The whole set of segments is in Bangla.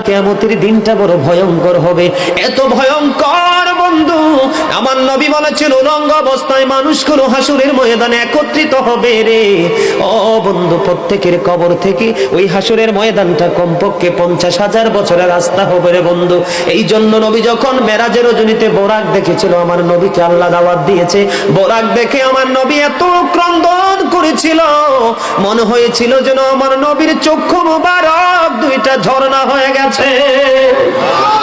কিয়ামতের দিনটা বড় ভয়ঙ্কর হবে, এত ভয়ঙ্কর বন্ধু। আমার নবী বলেছেন উলঙ্গ অবস্থায় মানুষগুলো হাসুরের ময়দানে একত্রিত হবে রে। ও বন্ধু, প্রত্যেকের কবর থেকে ওই হাসুরের ময়দানটা কমপক্ষে 50,000 বছরের রাস্তা হবে রে বন্ধু। এই জন্য নবী যখন মেরাজের রজনীতে বোরাক দেখেছিল, আমার নবীকে আল্লাহ দাওয়াত দিয়েছে, বোরাক দেখে আমার নবী এত ক্রন্দন করেছিল, মনে হয়েছিল যেন আমার নবীর চক্ষু মুবারক দুইটা ঝর্ণা হয়ে গেছে।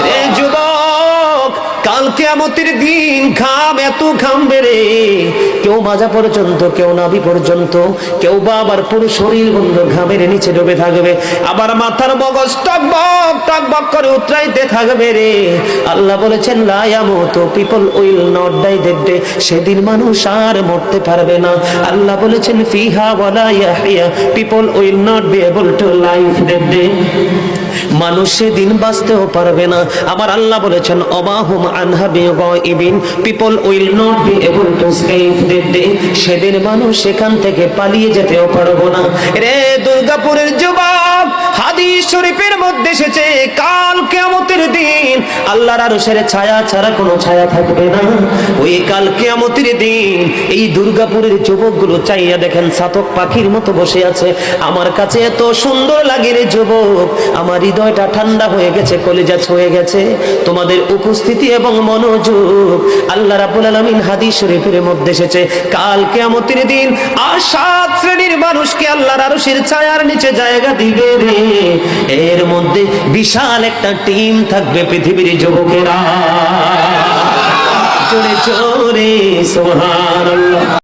রে যুবক, কাল কিয়ামতের দিন ঘাম এত ঘামবে রে, কেউ মাজা পর্যন্ত, কেউ নাভি পর্যন্ত, কেউ বা আবার পুরো শরীর বন্ধু ঘামের নিচে ডুবে থাকবে, আবার মাথার মগজ টকবক টকবক করে উতরাইতে থাকবে রে। আল্লাহ বলেছেন লা ইয়ামুতু, people will not die that day, সেদিন মানুষ আর মরতে পারবে না। আল্লাহ বলেছেন ফিহা ওয়ালা ইয়াহইয়া, people will not be able to live that day, মানুষ সেদিন বাঁচতেও পারবে না। আমার আল্লাহ বলেছেন অমাহুম আনহা বিগাইবিন, people will not be able to escape that day, সেদিন মানুষ সেখান থেকে পালিয়ে যেতেও পারবো না। রে দুর্গাপুরের যুবক, হাদিস শরীফের মধ্যে এসেছে কাল কিয়ামতের দিন আল্লাহর আরশের ছায়া ছাড়া কোনো ছায়া থাকবে না। ওই কাল কিয়ামতের দিন এই দুর্গাপুরের যুবকগুলো চাইয়া দেখেন চাতক পাখির মতো বসে আছে। আমার কাছে এত সুন্দর লাগে রে যুবক, আমার হৃদয়টা ঠান্ডা হয়ে গেছে, কলিজা ছুঁয়ে গেছে তোমাদের উপস্থিতি এবং মনোযোগ। আল্লাহ রাব্বুল আলামিন হাদিস শরীফের মধ্যে এসেছে কাল কিয়ামতের দিন আর 7 শ্রেণীর মানুষকে আল্লাহর আরশের ছায়ার নিচে জায়গা দিবে রে। এর মধ্যে বিশাল একটা টিম থাকবে পৃথিবীর যুবকেরা। জোরে জোরে সুবহানাল্লাহ।